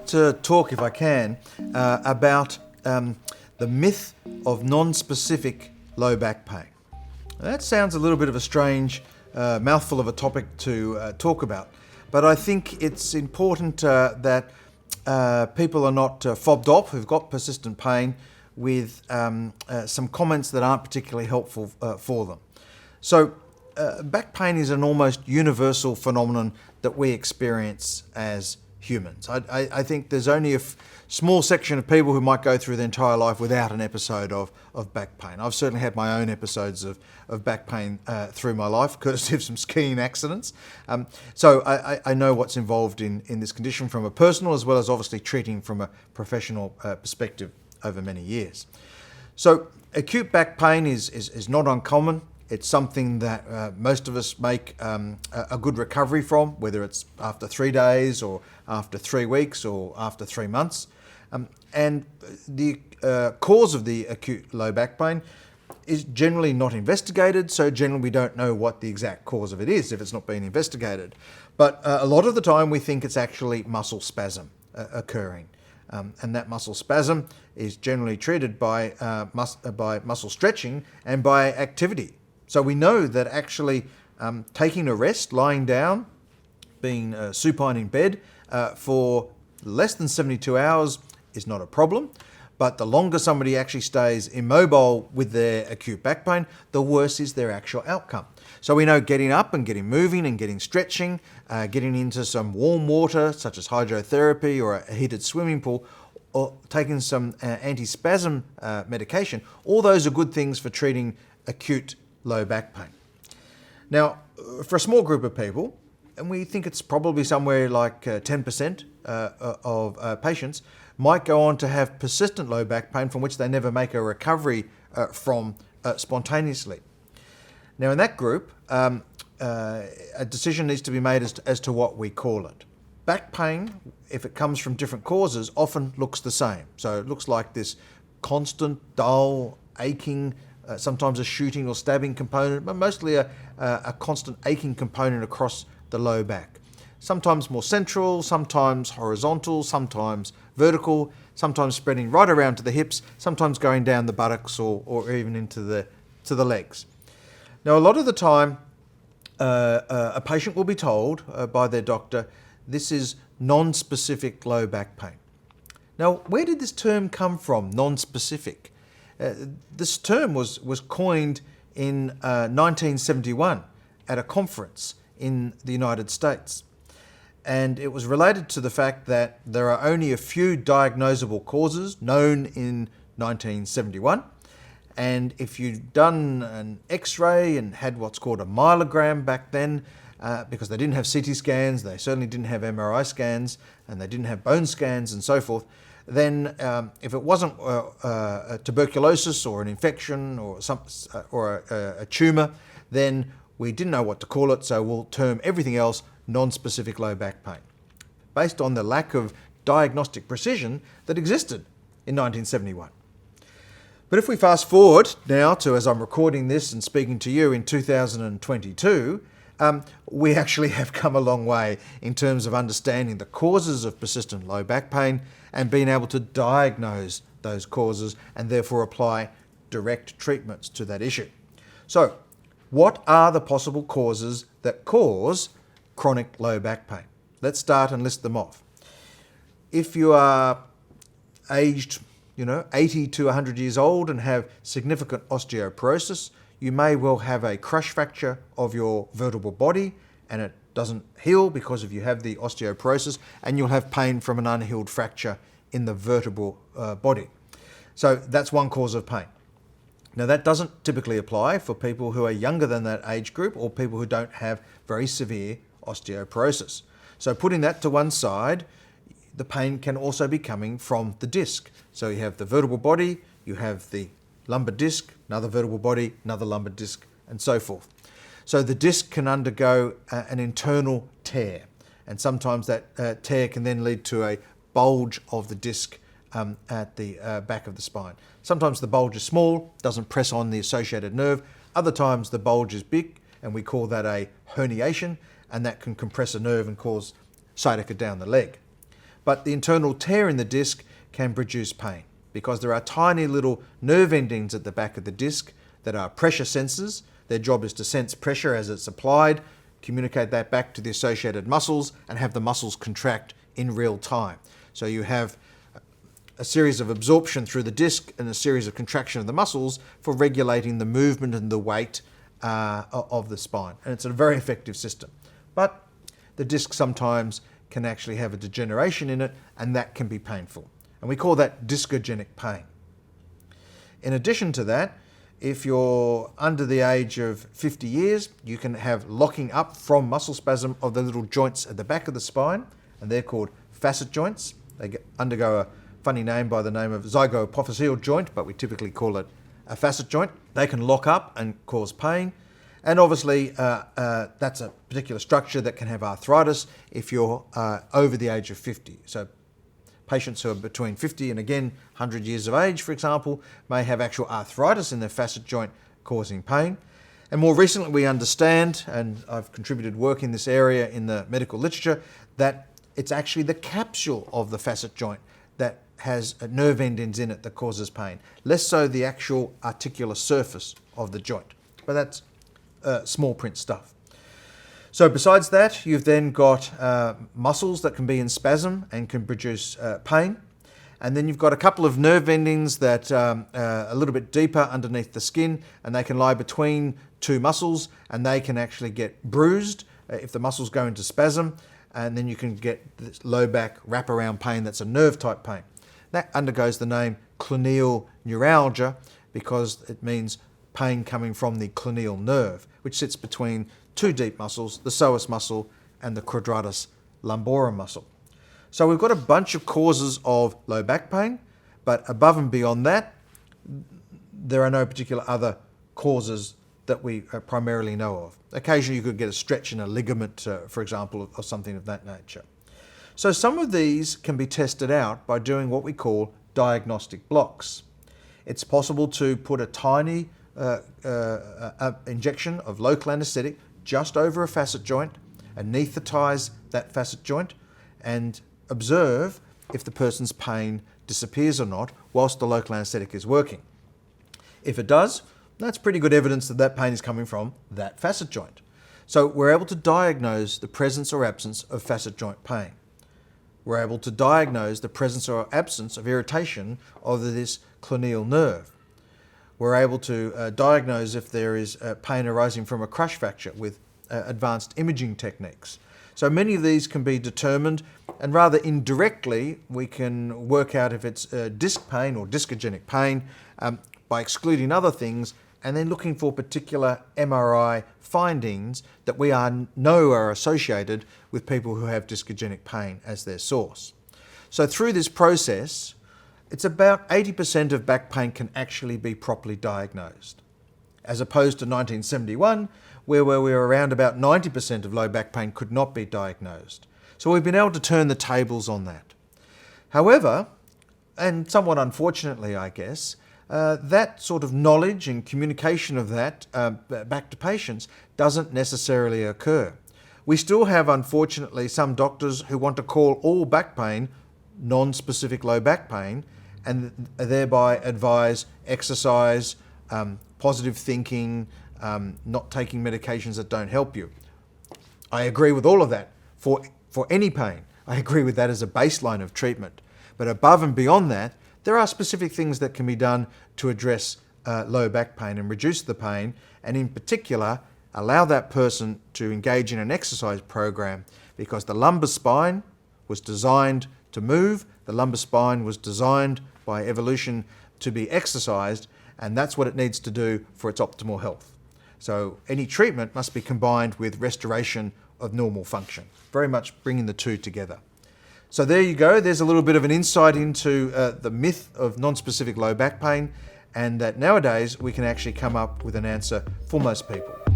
like to talk, if I can, about the myth of non-specific low back pain. That sounds a little bit of a strange mouthful of a topic to talk about, but I think it's important that people are not fobbed off who've got persistent pain with some comments that aren't particularly helpful for them. So back pain is an almost universal phenomenon that we experience as humans. I think there's only a small section of people who might go through their entire life without an episode of back pain. I've certainly had my own episodes of back pain through my life, courtesy of some skiing accidents. So I know what's involved in this condition from a personal as well as obviously treating from a professional perspective over many years. So acute back pain is not uncommon. It's something that most of us make a good recovery from, whether it's after 3 days or after 3 weeks or after 3 months. And the cause of the acute low back pain is generally not investigated, so generally we don't know what the exact cause of it is if it's not been investigated. But a lot of the time we think it's actually muscle spasm occurring. And that muscle spasm is generally treated by muscle stretching and by activity. So we know that actually taking a rest, lying down, being supine in bed for less than 72 hours is not a problem. But the longer somebody actually stays immobile with their acute back pain, the worse is their actual outcome. So we know getting up and getting moving and getting stretching, getting into some warm water such as hydrotherapy or a heated swimming pool, or taking some antispasm medication, all those are good things for treating acute low back pain. Now, for a small group of people, and we think it's probably somewhere like 10% of patients, might go on to have persistent low back pain from which they never make a recovery from spontaneously. Now, in that group, a decision needs to be made as to what we call it. Back pain, if it comes from different causes, often looks the same. So it looks like this constant, dull, aching, sometimes a shooting or stabbing component, but mostly a constant aching component across the low back. Sometimes more central, sometimes horizontal, sometimes vertical, sometimes spreading right around to the hips, sometimes going down the buttocks or even into the legs. Now, a lot of the time, a patient will be told by their doctor, this is non-specific low back pain. Now, where did this term come from, non-specific? This term was coined in 1971 at a conference in the United States. And it was related to the fact that there are only a few diagnosable causes known in 1971. And if you'd done an X-ray and had what's called a myelogram back then, because they didn't have CT scans, they certainly didn't have MRI scans, and they didn't have bone scans and so forth, then if it wasn't a tuberculosis or an infection or a tumour, then we didn't know what to call it, so we'll term everything else non-specific low back pain, based on the lack of diagnostic precision that existed in 1971. But if we fast forward now to, as I'm recording this and speaking to you in 2022, we actually have come a long way in terms of understanding the causes of persistent low back pain and being able to diagnose those causes and therefore apply direct treatments to that issue. So, what are the possible causes that cause chronic low back pain? Let's start and list them off. If you are aged 80 to 100 years old and have significant osteoporosis, you may well have a crush fracture of your vertebral body and it doesn't heal because you have the osteoporosis, and you'll have pain from an unhealed fracture in the vertebral body. So that's one cause of pain. Now, that doesn't typically apply for people who are younger than that age group or people who don't have very severe osteoporosis. So putting that to one side, the pain can also be coming from the disc. So you have the vertebral body, you have the lumbar disc, another vertebral body, another lumbar disc, and so forth. So the disc can undergo an internal tear, and sometimes that tear can then lead to a bulge of the disc at the back of the spine. Sometimes the bulge is small, doesn't press on the associated nerve. Other times the bulge is big, and we call that a herniation, and that can compress a nerve and cause sciatica down the leg. but the internal tear in the disc can produce pain because there are tiny little nerve endings at the back of the disc that are pressure sensors. Their job is to sense pressure as it's applied, communicate that back to the associated muscles, and have the muscles contract in real time. So you have a series of absorption through the disc and a series of contraction of the muscles for regulating the movement and the weight of the spine. And it's a very effective system. But the disc sometimes can actually have a degeneration in it, and that can be painful. And we call that discogenic pain. In addition to that, if you're under the age of 50 years, you can have locking up from muscle spasm of the little joints at the back of the spine, and they're called facet joints. They undergo a funny name by the name of zygapophyseal joint, but we typically call it a facet joint. They can lock up and cause pain. And obviously, that's a particular structure that can have arthritis if you're over the age of 50. So patients who are between 50 and again 100 years of age, for example, may have actual arthritis in their facet joint causing pain. And more recently we understand, and I've contributed work in this area in the medical literature, that it's actually the capsule of the facet joint that has nerve endings in it that causes pain, less so the actual articular surface of the joint. But that's small print stuff. So besides that, you've then got muscles that can be in spasm and can produce pain. And then you've got a couple of nerve endings that are a little bit deeper underneath the skin, and they can lie between two muscles, and they can actually get bruised if the muscles go into spasm, and then you can get this low back wraparound pain that's a nerve type pain. That undergoes the name clinical neuralgia because it means pain coming from the clinical nerve, which sits between two deep muscles, the psoas muscle and the quadratus lumborum muscle. So we've got a bunch of causes of low back pain, but above and beyond that, there are no particular other causes that we primarily know of. Occasionally you could get a stretch in a ligament, for example, or something of that nature. So some of these can be tested out by doing what we call diagnostic blocks. It's possible to put a tiny injection of local anesthetic just over a facet joint, anaesthetize that facet joint, and observe if the person's pain disappears or not whilst the local anaesthetic is working. If it does, that's pretty good evidence that that pain is coming from that facet joint. So we're able to diagnose the presence or absence of facet joint pain. We're able to diagnose the presence or absence of irritation of this clinical nerve. We're able to diagnose if there is pain arising from a crush fracture with advanced imaging techniques. So many of these can be determined, and rather indirectly we can work out if it's disc pain or discogenic pain by excluding other things and then looking for particular MRI findings that we know are associated with people who have discogenic pain as their source. So through this process, it's about 80% of back pain can actually be properly diagnosed, as opposed to 1971, where we were around about 90% of low back pain could not be diagnosed. So we've been able to turn the tables on that. However, and somewhat unfortunately, I guess, that sort of knowledge and communication of that back to patients doesn't necessarily occur. We still have, unfortunately, some doctors who want to call all back pain non-specific low back pain and thereby advise exercise, positive thinking, not taking medications that don't help you. I agree with all of that for any pain. I agree with that as a baseline of treatment. But above and beyond that, there are specific things that can be done to address low back pain and reduce the pain, and in particular, allow that person to engage in an exercise program, because the lumbar spine was designed to move, the lumbar spine was designed by evolution to be exercised, and that's what it needs to do for its optimal health. So any treatment must be combined with restoration of normal function, very much bringing the two together. So there you go, there's a little bit of an insight into the myth of non-specific low back pain, and that nowadays we can actually come up with an answer for most people.